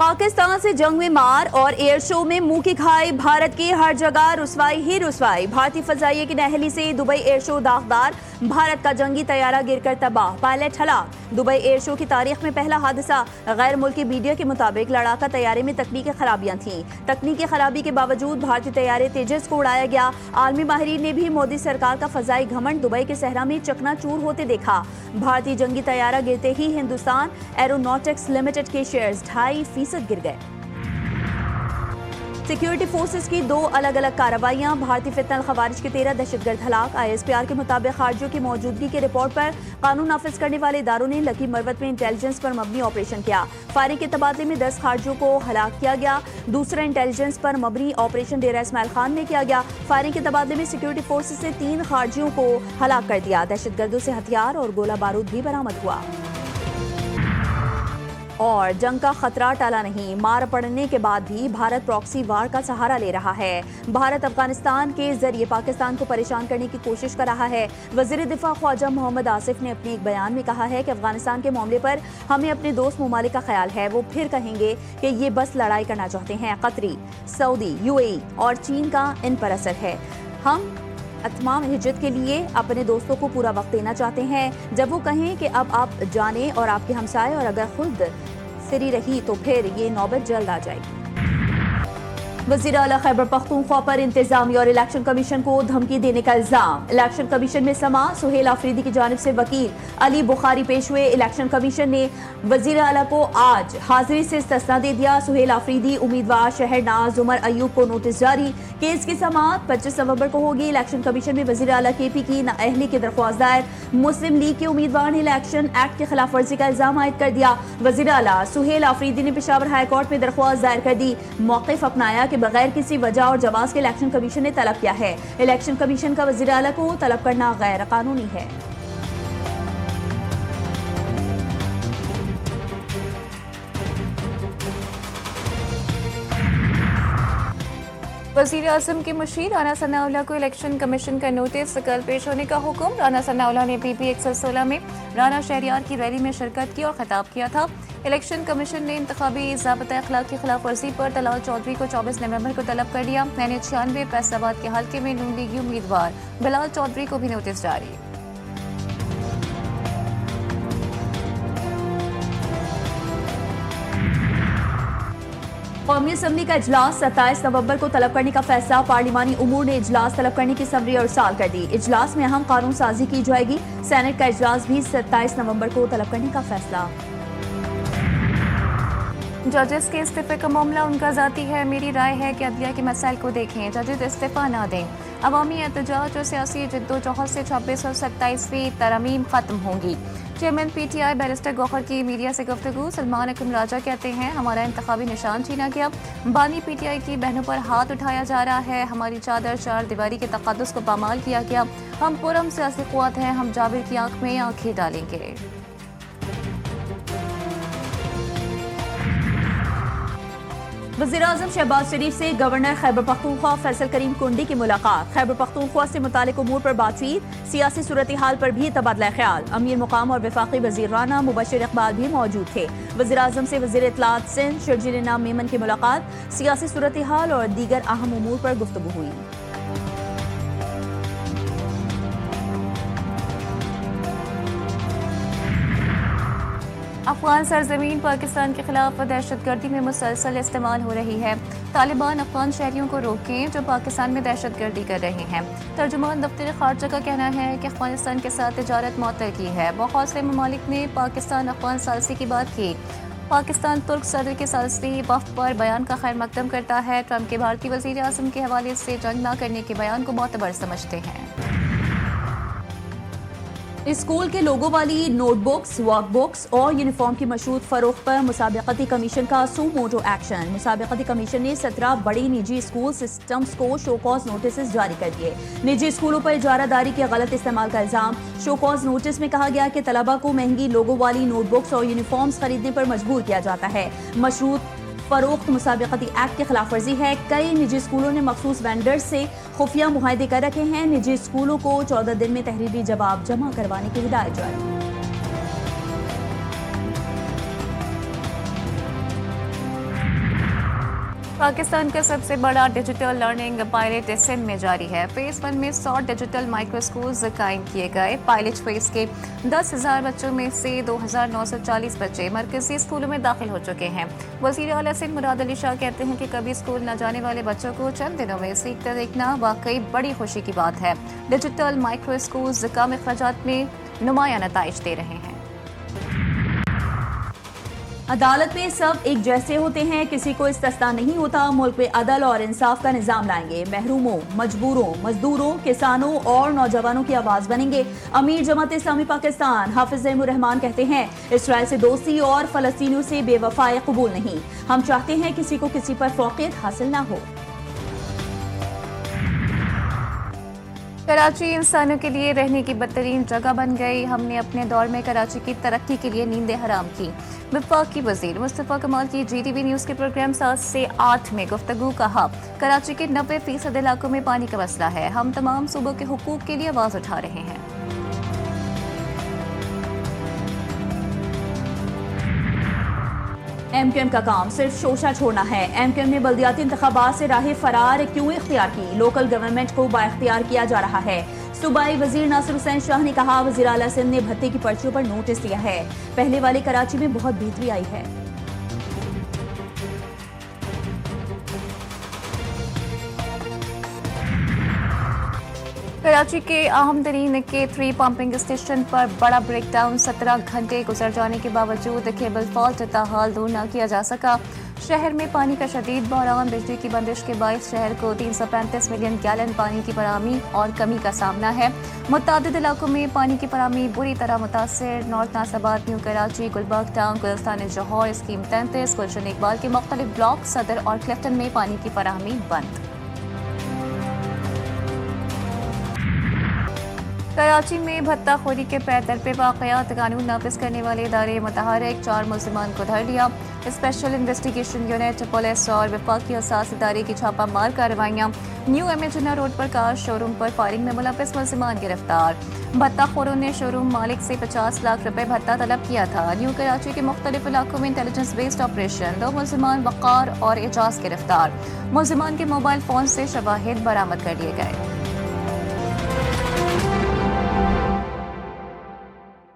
पाकिस्तान से जंग में मार और एयर शो में मुंह की खाई, भारत की हर जगह रुसवाई ही रुसवाई। भारतीय फजाइये की नहली से दुबई एयर शो दागदार, भारत का जंगी तैयारा गिरकर तबाह, पायलट हलाक। दुबई एयर शो की तारीख में पहला हादसा। गैर मुल्की मीडिया के मुताबिक लड़ाका तैयारे में तकनीकी खराबियां थीं। तकनीकी खराबी के बावजूद भारतीय तैयारे तेजस को उड़ाया गया। आलमी माहिरीन ने भी मोदी सरकार का फजाई घमंड दुबई के सहरा में चकनाचूर होते देखा। भारतीय जंगी तैयारा गिरते ही हिंदुस्तान एरोनॉटिक्स लिमिटेड के शेयर्स 2.5% गिर गए। सिक्योरिटी फोर्सेस की 2 अलग अलग कार्रवाइयां, भारतीय फितनल खवारिज के 13 दहशतगर्द हलाक। ISPR के मुताबिक खारजियों की मौजूदगी की रिपोर्ट पर कानून नाफिज करने वाले इदारों ने लकी मरवत में इंटेलिजेंस पर मबनी ऑपरेशन किया। फायरिंग के तबादले में 10 खारजियों को हलाक किया गया। दूसरा इंटेलिजेंस पर मबनी ऑपरेशन डेरा इस्माइल खान में किया गया। फायरिंग के तबादले में सिक्योरिटी फोर्सेस से 3 खारजियों को हलाक कर दिया। दहशतगर्दों से हथियार और गोला बारूद भी बरामद हुआ। और जंग का खतरा टला नहीं, मार पड़ने के बाद भी भारत प्रॉक्सी वार का सहारा ले रहा है। भारत अफगानिस्तान के जरिए पाकिस्तान को परेशान करने की कोशिश कर रहा है। वजीर दिफा ख्वाजा मोहम्मद आसिफ ने अपने एक बयान में कहा है कि अफगानिस्तान के मामले पर हमें अपने दोस्त ममालिक का ख्याल है। वो फिर कहेंगे कि ये बस लड़ाई करना चाहते हैं। कतरी, सऊदी, UAE और चीन का इन पर असर है। हम तमाम हिज्जत के लिए अपने दोस्तों को पूरा वक्त देना चाहते हैं। जब वो कहें कि अब आप जाने और आपके हमसाए, और अगर खुद सिरी रही तो फिर ये नौबत जल्द आ जाएगी। वज़ीर आला खैबर पख्तूनख्वा पर इंतजामी और इलेक्शन कमीशन को धमकी देने का इल्जाम। इलेक्शन कमीशन में समा, सुहेल आफरीदी की जानिब से वकील अली बुखारी पेश हुए। इलेक्शन कमीशन ने वज़ीर आला को आज हाजिरी से इस्तिस्ना दे दिया। सुहेल आफरीदी, उम्मीदवार शहरनाज उमर अयूब को नोटिस जारी। केस की समाअत 25 नवंबर को होगी। इलेक्शन कमीशन में वज़ीर आला KP की नाअहली की दरख्वास्त दायर। मुस्लिम लीग के उम्मीदवार ने इलेक्शन एक्ट की खिलाफ वर्जी का इल्जाम आयद कर दिया। वज़ीर आला सुहेल आफरीदी ने पेशावर हाई कोर्ट में दरख्वास्त दायर कर दी। मौक़िफ़ अपनाया कि बगैर किसी वजह और जवाब के इलेक्शन कमीशन ने तलब किया है। इलेक्शन कमीशन का वज़ीर आला को तलब करना गैर कानूनी है। वज़ीर आज़म के मुशीर राना सनाउल्लाह को इलेक्शन कमीशन का नोटिस, कल पेश होने का हुक्म। राना सनाउल्लाह ने PP 116 में राना शहरियार की रैली में शिरकत की और खिताब किया था। इलेक्शन कमीशन ने इंतखाबी ज़ाब्ता अखलाक की खिलाफ वर्जी पर तलाल चौधरी को 24 नवंबर को तलब कर दिया। 96 फैसलाबाद के हल्के में नून लीगी उम्मीदवार बिलाल चौधरी को भी नोटिस जारी। कौमी असम्बली का इजलास 27 नवंबर को तलब करने का फैसला। पार्लिमानी उमूर ने इजलास तलब करने की समरी अरसाल कर दी। इजलास में अहम कानून साजी की जाएगी। सेनेट का इजलास भी 27 नवंबर को तलब करने का फैसला। जजेस के इस्तीफे का मामला उनका जाती है। मेरी राय है कि अदलिया के मसाइल को देखें, जजेस इस्तीफा ना दें। अवामी एहतजाज और सियासी जद्दोजहद से 26 और 27वीं तरमीम खत्म होंगी। चेयरमैन PTI बैरिस्टर गौहर की मीडिया से गुफ्तगू। सलमान अकरम राजा कहते हैं, हमारा इंतखाबी निशान छीना गया। बानी PTI की बहनों पर हाथ उठाया जा रहा है। हमारी चादर चार दीवारी के तक़द्दुस को पामाल किया गया। हम पुरम सियासी क़ुव्वत हैं, हम जाबिर की आंख में आंखें डालेंगे। वज़ीर आज़म शहबाज शरीफ से गवर्नर खैबर पख्तूनख्वा फैसल करीम कुंडी की मुलाकात। खैबर पख्तूनख्वा से मुतालिक उमूर पर बातचीत, सियासी सूरत हाल पर भी तबादला ख्याल। अमीर मुकाम और वफाकी वज़ीर राना मुबशिर इकबाल भी मौजूद थे। वज़ीर आज़म से वज़ीर इत्तलात सिंध शर्जील इनाम मेमन की मुलाकात, सियासी सूरत हाल और दीगर अहम उमूर पर गुफ्तगू हुई। अफगान सरजमीन पाकिस्तान के खिलाफ दहशतगर्दी में मुसलसल इस्तेमाल हो रही है। तालिबान अफगान शहरियों को रोकें जो पाकिस्तान में दहशतगर्दी कर रहे हैं। तर्जुमान दफ्तर खारजा का कहना है कि अफगानिस्तान के साथ तिजारत मुअत्तल की है। बहुत से ममालिक ने पाकिस्तान अफगान सालसी की बात की। पाकिस्तान तुर्क सदर के सालसी वफ़द पर बयान का खैर मकदम करता है। ट्रंप के भारतीय वज़ीर आज़म के हवाले से जंग न करने के बयान को मोतबर समझते हैं। स्कूल के लोगों वाली नोटबुक्स, वर्कबुक्स और यूनिफॉर्म की मशरूत फरोख्त पर मुसाबिकती कमीशन का सू मोटो एक्शन। मुसाबिकती कमीशन ने 17 बड़ी निजी स्कूल सिस्टम्स को शोकॉज नोटिस जारी कर दिए। निजी स्कूलों पर इजारादारी के गलत इस्तेमाल का इल्जाम। शोकॉज नोटिस में कहा गया कि तलबा को महंगी लोगों वाली नोटबुक्स और यूनिफॉर्म्स खरीदने पर मजबूर किया जाता है। मशरूत फरोख्त मुसाबिकती एक्ट की खिलाफ वर्जी है। कई निजी स्कूलों ने मखसूस वेंडर्स से खुफिया मुआहदे कर रखे हैं। निजी स्कूलों को 14 दिन में तहरीरी जवाब जमा करवाने की हिदायत जारी। पाकिस्तान का सबसे बड़ा डिजिटल लर्निंग पायलट सिंध में जारी है। फेज 1 में 100 डिजिटल माइक्रो स्कूल्स कायम किए गए। पायलट फेज के 10,000 बच्चों में से 2,940 बच्चे मरकजी स्कूलों में दाखिल हो चुके हैं। वज़ीर आला सिंध मुराद अली शाह कहते हैं कि कभी स्कूल न जाने वाले बच्चों को चंद दिनों में सीखते देखना वाकई बड़ी खुशी की बात है। डिजिटल माइक्रो स्कूल्स कम अखराजात में नुमाया नताइज दे रहे हैं। अदालत में सब एक जैसे होते हैं, किसी को इस्तिस्ना नहीं होता। मुल्क में अदल और इंसाफ का निजाम लाएंगे। महरूमों, मजबूरों, मजदूरों, किसानों और नौजवानों की आवाज बनेंगे। अमीर जमात इस्लामी पाकिस्तान हाफिज रहमान कहते हैं, इसराइल से दोस्ती और फलस्तीनियों से बेवफाई कबूल नहीं। हम चाहते हैं किसी को किसी पर फौकियत हासिल ना हो। कराची इंसानों के लिए रहने की बदतरीन जगह बन गई। हमने अपने दौर में कराची की तरक्की के लिए नींदें हराम की। वफाकी वजीर मुस्तफ़ा कमाल की GTV न्यूज़ के प्रोग्राम 7 से 8 में गुफ्तगू कहा, कराची के 90% इलाकों में पानी का मसला है। हम तमाम सूबों के हुकूक के लिए आवाज़ उठा रहे हैं। MQM का काम सिर्फ शोशा छोड़ना है। MQM ने बल्दियाती इंतखाबात से राह फरार क्यों इख्तियार की? लोकल गवर्नमेंट को बाइख्तियार किया जा रहा है। सूबाई वजीर नासिर हुसैन शाह ने कहा, वजीर आला सिंध ने भत्ते की पर्चियों पर नोटिस दिया है। पहले वाले कराची में बहुत बेहतरी आई है। कराची के अहम तरीन K3 पंपिंग स्टेशन पर बड़ा ब्रेकडाउन। 17 घंटे गुजर जाने के बावजूद केबल फॉल्ट ताहाल दूर न किया जा सका। शहर में पानी का शदीद बहरान, बिजली की बंदिश के बायस शहर को 335 मिलियन गैलन पानी की फराहमी और कमी का सामना है। मुतअद्दिद इलाकों में पानी की फराहमी बुरी तरह मुतासर। नॉर्थ नासाबाद, new Karachi, Gulberg town, Gulistan Jauhar, scheme 33, Gulshan Iqbal के मुख्तलिफ ब्लॉक, सदर और क्लिफ्टन में पानी की फराहमी बंद। कराची में भत्ताखोरी के पैदल पे वाक़यात, कानून नाफिज करने वाले इदारे मुतहर्रिक। 4 मुल्ज़िमान को धर लिया। स्पेशल इन्वेस्टिगेशन यूनिट, पुलिस और वफाकी असास इदारे की छापा मार कार्रवाइयाँ। न्यू एमेजना रोड पर कार शोरूम पर फायरिंग में मुलविस मुल्ज़िमान गिरफ्तार। भत्ताखोरों ने शोरूम मालिक से 50 लाख रुपए भत्ता तलब किया था। न्यू कराची के मुख्तलिफ इलाकों में इंटेलिजेंस बेस्ड ऑपरेशन। 2 मुल्ज़िमान वक़ार और एजाज गिरफ्तार। मुल्ज़िमान के मोबाइल फ़ोन से शवाहिद बरामद कर लिए गए।